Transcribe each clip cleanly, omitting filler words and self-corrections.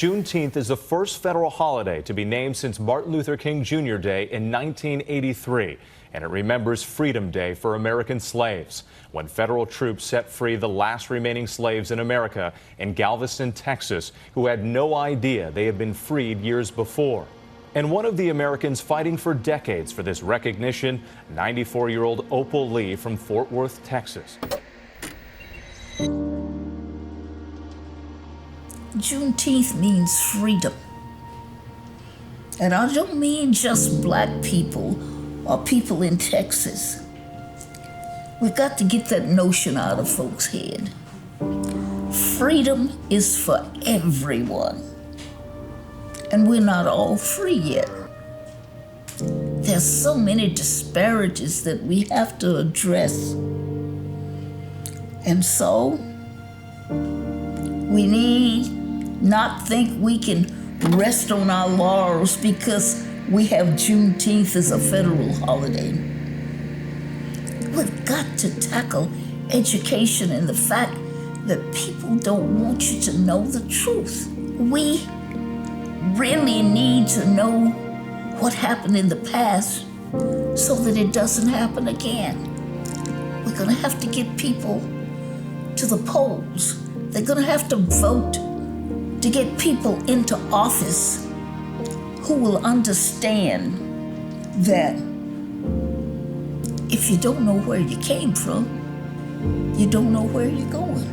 Juneteenth is the first federal holiday to be named since Martin Luther King Jr. Day in 1983, and it remembers Freedom Day for American slaves, when federal troops set free the last remaining slaves in America in Galveston, Texas, who had no idea they had been freed years before. And one of the Americans fighting for decades for this recognition, 94-year-old Opal Lee from Fort Worth, Texas. Juneteenth means freedom. And I don't mean just black people or people in Texas. We've got to get that notion out of folks' head. Freedom is for everyone. And we're not all free yet. There's so many disparities that we have to address. And so, we need not think we can rest on our laurels because we have Juneteenth as a federal holiday. We've got to tackle education and the fact that people don't want you to know the truth. We really need to know what happened in the past so that it doesn't happen again. We're gonna have to get people to the polls. They're gonna have to vote to get people into office who will understand that if you don't know where you came from, you don't know where you're going.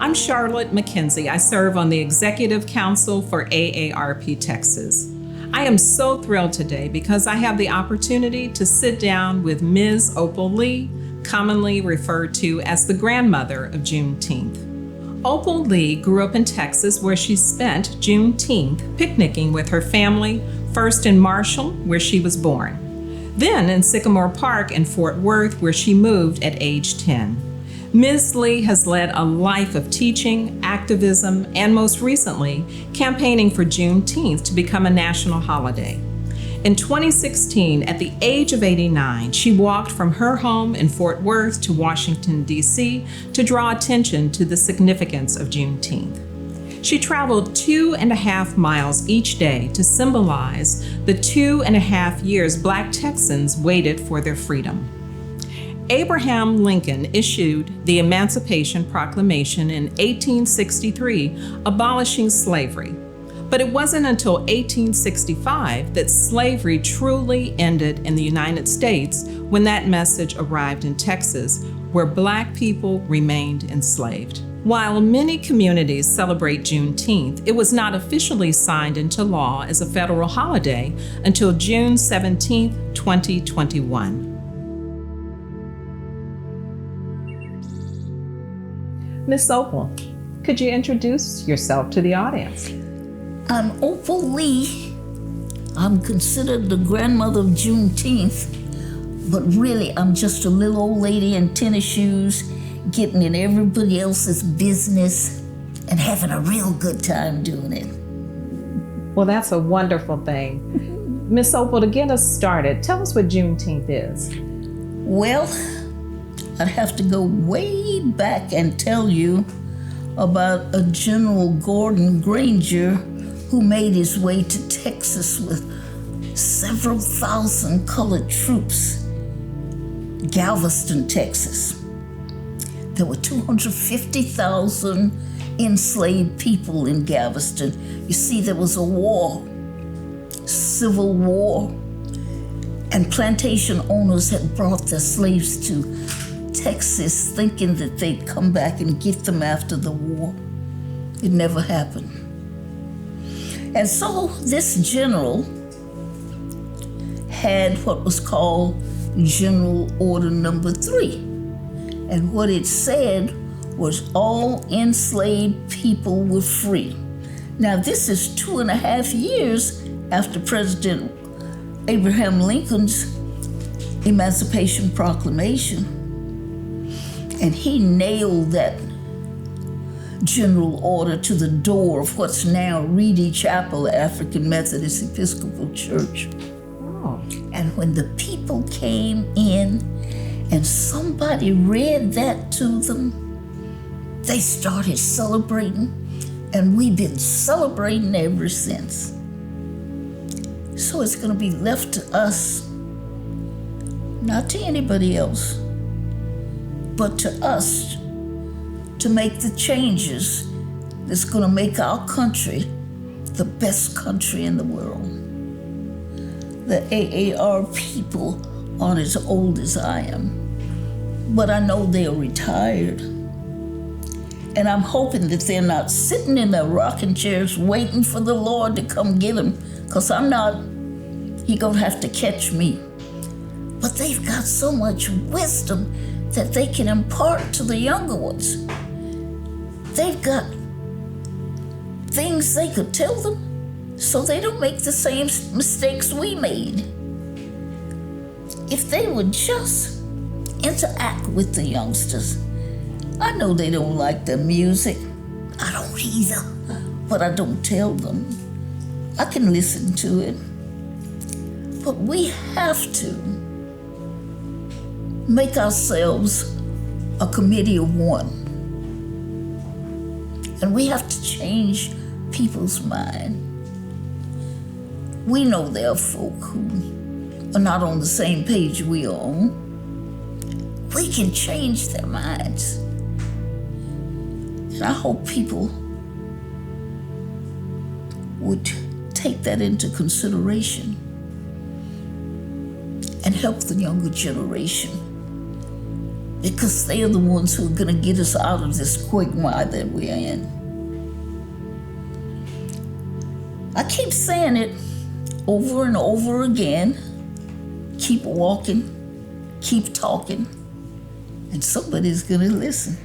I'm Charlotte McKenzie. I serve on the Executive Council for AARP Texas. I am so thrilled today because I have the opportunity to sit down with Ms. Opal Lee, commonly referred to as the grandmother of Juneteenth. Opal Lee grew up in Texas where she spent Juneteenth picnicking with her family, first in Marshall, where she was born, then in Sycamore Park in Fort Worth, where she moved at age 10. Ms. Lee has led a life of teaching, activism, and most recently, campaigning for Juneteenth to become a national holiday. In 2016, at the age of 89, she walked from her home in Fort Worth to Washington, D.C. to draw attention to the significance of Juneteenth. She traveled 2.5 miles each day to symbolize the 2.5 years Black Texans waited for their freedom. Abraham Lincoln issued the Emancipation Proclamation in 1863, abolishing slavery. But it wasn't until 1865 that slavery truly ended in the United States when that message arrived in Texas, where Black people remained enslaved. While many communities celebrate Juneteenth, it was not officially signed into law as a federal holiday until June 17, 2021. Ms. Opal, could you introduce yourself to the audience? I'm Opal Lee. I'm considered the grandmother of Juneteenth, but really I'm just a little old lady in tennis shoes, getting in everybody else's business and having a real good time doing it. Well, that's a wonderful thing. Ms. Opal, to get us started, tell us what Juneteenth is. Well, I'd have to go way back and tell you about a General Gordon Granger who made his way to Texas with several thousand colored troops. Galveston, Texas. There were 250,000 enslaved people in Galveston. You see, there was a war, civil war, and plantation owners had brought their slaves to Texas thinking that they'd come back and get them after the war. It never happened. And so this general had what was called General Order Number 3. And what it said was all enslaved people were free. Now this is 2.5 years after President Abraham Lincoln's Emancipation Proclamation. And he nailed that general order to the door of what's now Reedy Chapel, African Methodist Episcopal Church. Oh. And when the people came in and somebody read that to them, they started celebrating, and we've been celebrating ever since. So it's going to be left to us, not to anybody else, but to us to make the changes that's going to make our country the best country in the world. The AARP people aren't as old as I am, but I know they're retired. And I'm hoping that they're not sitting in their rocking chairs waiting for the Lord to come get them, because I'm not, He gonna have to catch me. But they've got so much wisdom that they can impart to the younger ones. They've got things they could tell them so they don't make the same mistakes we made. If they would just interact with the youngsters. I know they don't like the music. I don't either, but I don't tell them. I can listen to it. But we have to make ourselves a committee of one. And we have to change people's mind. We know there are folk who are not on the same page we are on. We can change their minds. And I hope people would take that into consideration and help the younger generation, because they are the ones who are going to get us out of this quagmire that we're in. I keep saying it over and over again. Keep walking, keep talking, and somebody's going to listen.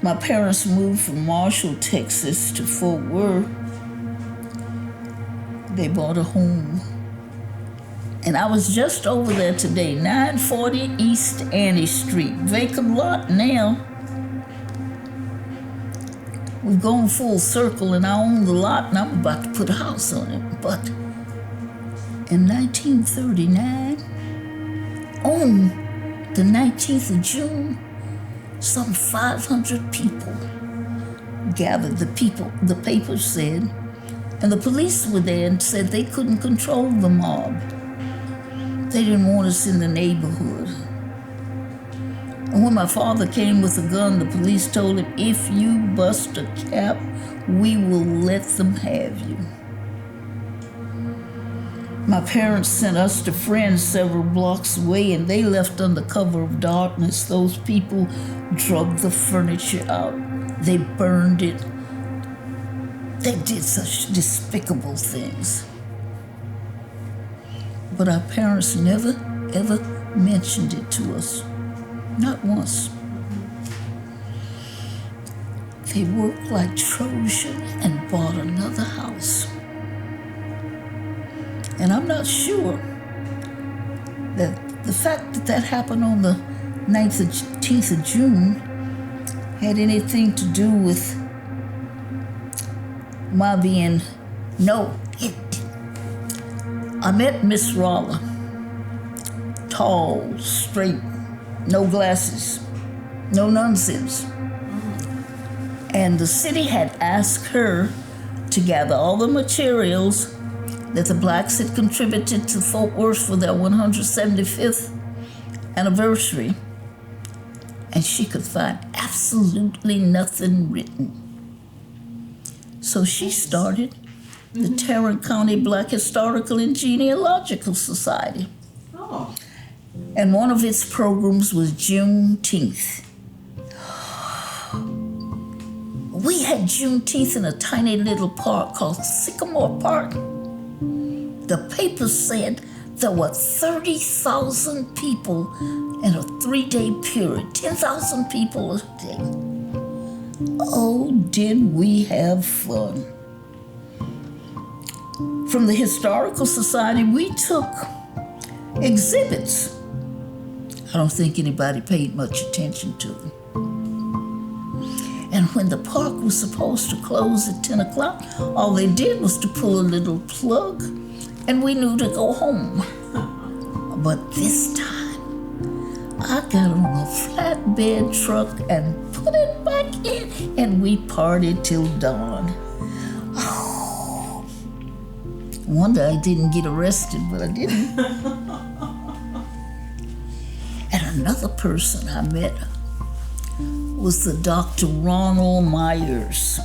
My parents moved from Marshall, Texas to Fort Worth. They bought a home. And I was just over there today, 940 East Annie Street. Vacant lot now. We've gone full circle and I own the lot and I'm about to put a house on it. But in 1939, on the 19th of June, some 500 people gathered, the papers said, and the police were there and said they couldn't control the mob. They didn't want us in the neighborhood. And when my father came with a gun, the police told him, if you bust a cap, we will let them have you. My parents sent us to friends several blocks away, and they left under cover of darkness. Those people drug the furniture out. They burned it. They did such despicable things. But our parents never, ever mentioned it to us. Not once. They worked like Trojan and bought another house. And I'm not sure that the fact that that happened on the 19th of June had anything to do with my being, no, it didn't. I met Miss Rolla, tall, straight, no glasses, no nonsense. And the city had asked her to gather all the materials that the blacks had contributed to Fort Worth for their 175th anniversary, and she could find absolutely nothing written. So she started the Tarrant County Black Historical and Genealogical Society. Oh. And one of its programs was Juneteenth. We had Juneteenth in a tiny little park called Sycamore Park. The paper said there were 30,000 people in a 3-day period, 10,000 people a day. Oh, did we have fun. From the Historical Society, we took exhibits. I don't think anybody paid much attention to them. And when the park was supposed to close at 10 o'clock, all they did was to pull a little plug, and we knew to go home. But this time, I got on a flatbed truck and put it back in, and we partied till dawn. Oh, wonder I didn't get arrested, but I didn't. And another person I met was the Dr. Ronald Myers.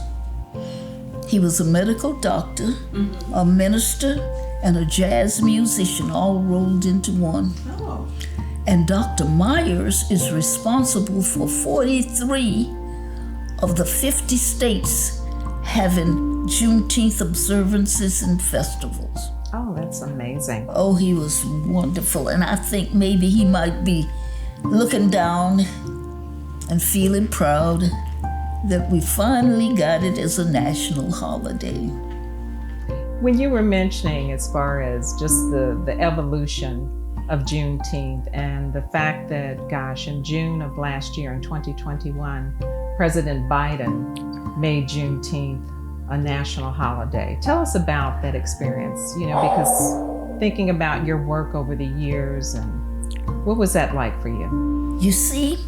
He was a medical doctor, a minister, and a jazz musician all rolled into one. Oh. And Dr. Myers is responsible for 43 of the 50 states having Juneteenth observances and festivals. Oh, that's amazing. Oh, he was wonderful. And I think maybe he might be looking down and feeling proud that we finally got it as a national holiday. When you were mentioning as far as just the evolution of Juneteenth and the fact that, gosh, in June of last year, in 2021, President Biden made Juneteenth a national holiday. Tell us about that experience, because thinking about your work over the years, and what was that like for you? You see,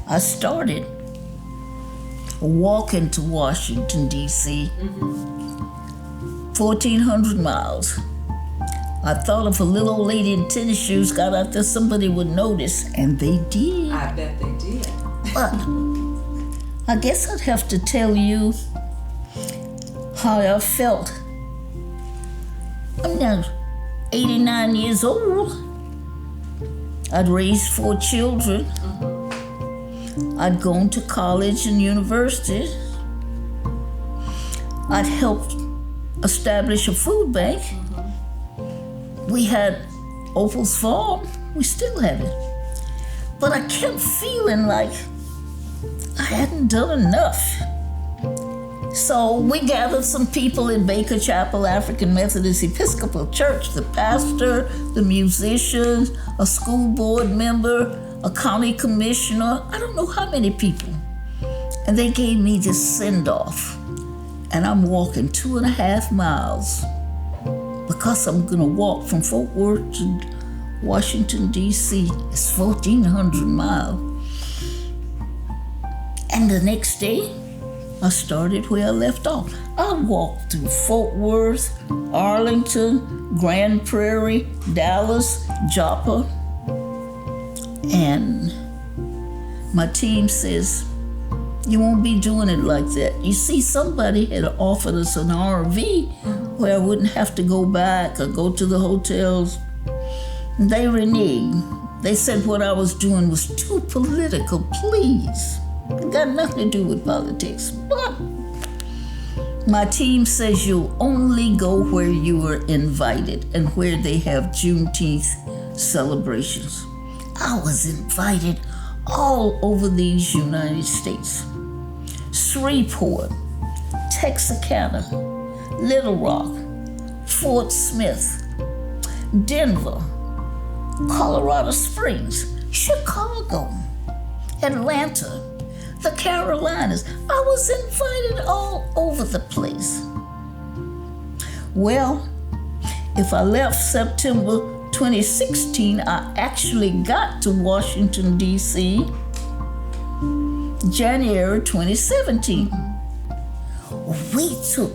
I started walking to Washington, D.C., 1,400 miles. I thought if a little old lady in tennis shoes got out there, somebody would notice, and they did. I bet they did. But I guess I'd have to tell you how I felt. I'm now 89 years old. I'd raised 4 children. I'd gone to college and university. I'd helped establish a food bank. We had Opal's farm. We still have it. But I kept feeling like I hadn't done enough. So we gathered some people in Baker Chapel African Methodist Episcopal Church, the pastor, the musicians, a school board member, a county commissioner, I don't know how many people. And they gave me this send-off. And I'm walking 2.5 miles because I'm gonna walk from Fort Worth to Washington, D.C. It's 1,400 miles. And the next day, I started where I left off. I walked through Fort Worth, Arlington, Grand Prairie, Dallas, Joppa. And my team says, you won't be doing it like that. You see, somebody had offered us an RV where I wouldn't have to go back or go to the hotels. And they reneged. They said what I was doing was too political, please. It got nothing to do with politics. But my team says you'll only go where you are invited and where they have Juneteenth celebrations. I was invited all over these United States. Shreveport, Texarkana, Little Rock, Fort Smith, Denver, Colorado Springs, Chicago, Atlanta, the Carolinas. I was invited all over the place. Well, if I left September 2016, I actually got to Washington, D.C. January 2017. We took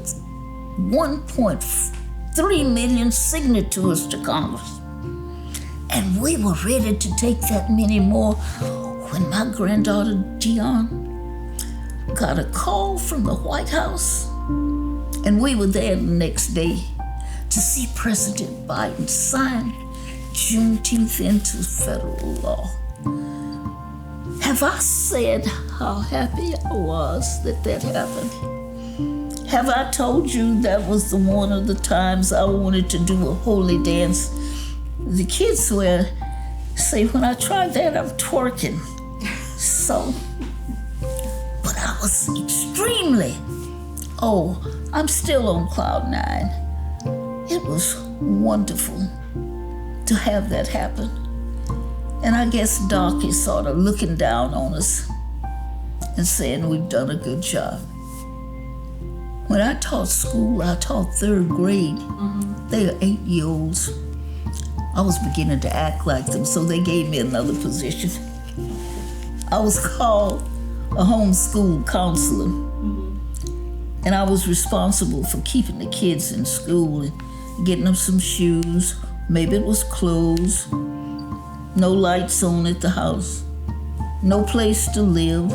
1.3 million signatures to Congress. And we were ready to take that many more when my granddaughter Dion got a call from the White House. And we were there the next day to see President Biden sign Juneteenth into federal law. Have I said how happy I was that that happened? Have I told you that was one of the times I wanted to do a holy dance? The kids say when I tried that, I'm twerking. So, but I was extremely, I'm still on cloud 9. It was wonderful to have that happen. And I guess Doc is sort of looking down on us and saying we've done a good job. When I taught school, I taught third grade. They are 8-year-olds. I was beginning to act like them, so they gave me another position. I was called a homeschool counselor, and I was responsible for keeping the kids in school and getting them some shoes. Maybe it was clothes, no lights on at the house, no place to live,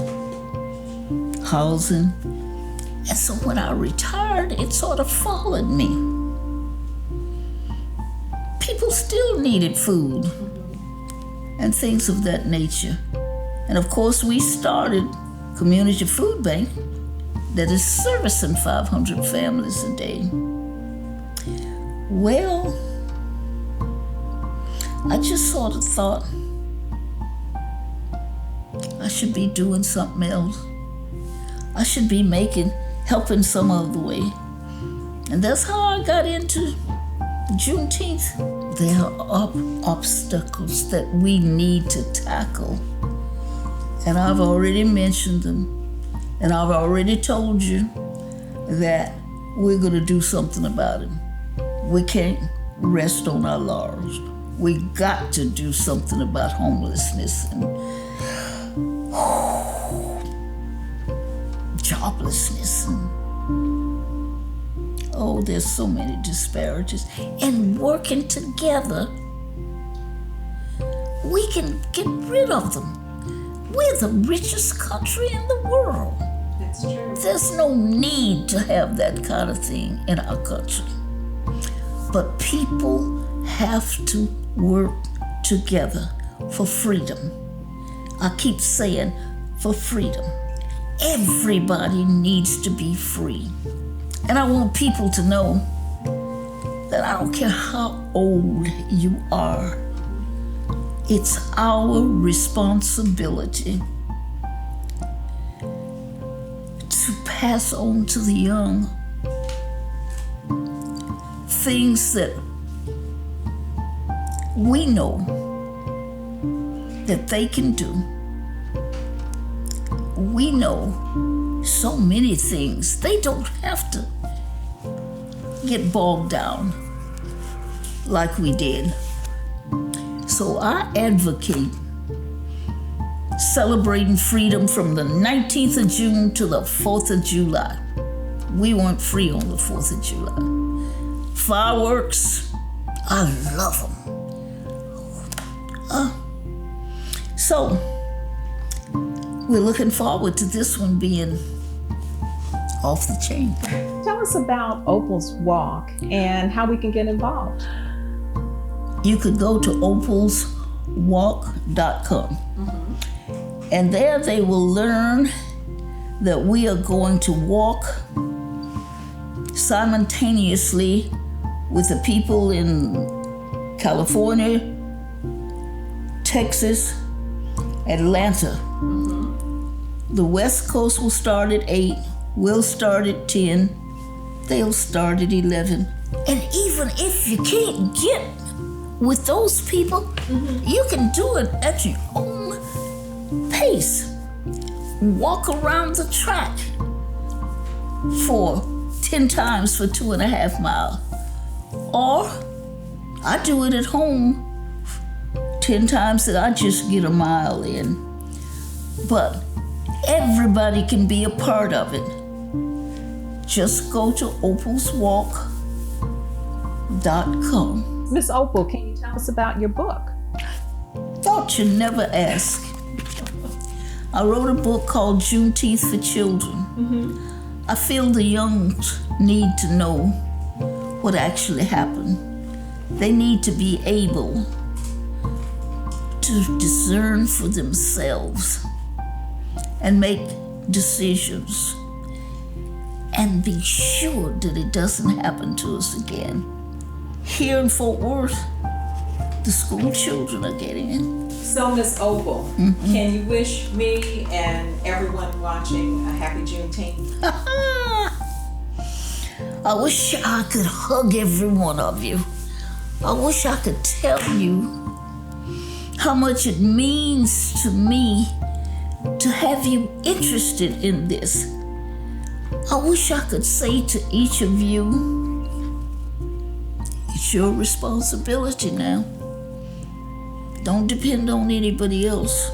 housing. And so when I retired, it sort of followed me. People still needed food and things of that nature. And of course, we started Community Food Bank that is servicing 500 families a day. Well, I just sort of thought I should be doing something else. I should be helping some other way. And that's how I got into Juneteenth. There are obstacles that we need to tackle. And I've already mentioned them. And I've already told you that we're going to do something about it. We can't rest on our laurels. We got to do something about homelessness and joblessness. And, there's so many disparities. And working together, we can get rid of them. We're the richest country in the world. That's true. There's no need to have that kind of thing in our country. But people have to work together for freedom. I keep saying for freedom. Everybody needs to be free. And I want people to know that I don't care how old you are, it's our responsibility to pass on to the young things that we know that they can do. We know so many things. They don't have to get bogged down like we did. So I advocate celebrating freedom from the 19th of June to the 4th of July. We weren't free on the 4th of July. Fireworks, I love them. So we're looking forward to this one being off the chain. Tell us about Opal's Walk and how we can get involved. You could go to opalswalk.com. And there they will learn that we are going to walk simultaneously with the people in California, Texas, Atlanta. The West Coast will start at 8, we'll start at 10, they'll start at 11. And even if you can't get with those people, you can do it at your own pace. Walk around the track for 10 times for 2.5 miles. Or I do it at home 10 times that I just get a mile in. But everybody can be a part of it. Just go to opalswalk.com. Miss Opal, can you tell us about your book? Thought you'd never ask. I wrote a book called Juneteenth for Children. I feel the young need to know what actually happened. They need to be able to discern for themselves and make decisions and be sure that it doesn't happen to us again. Here in Fort Worth, the school children are getting it. So, Miss Opal, can you wish me and everyone watching a happy Juneteenth? I wish I could hug every one of you. I wish I could tell you how much it means to me to have you interested in this. I wish I could say to each of you, it's your responsibility now. Don't depend on anybody else.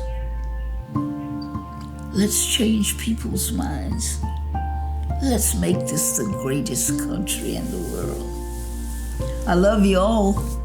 Let's change people's minds. Let's make this the greatest country in the world. I love you all.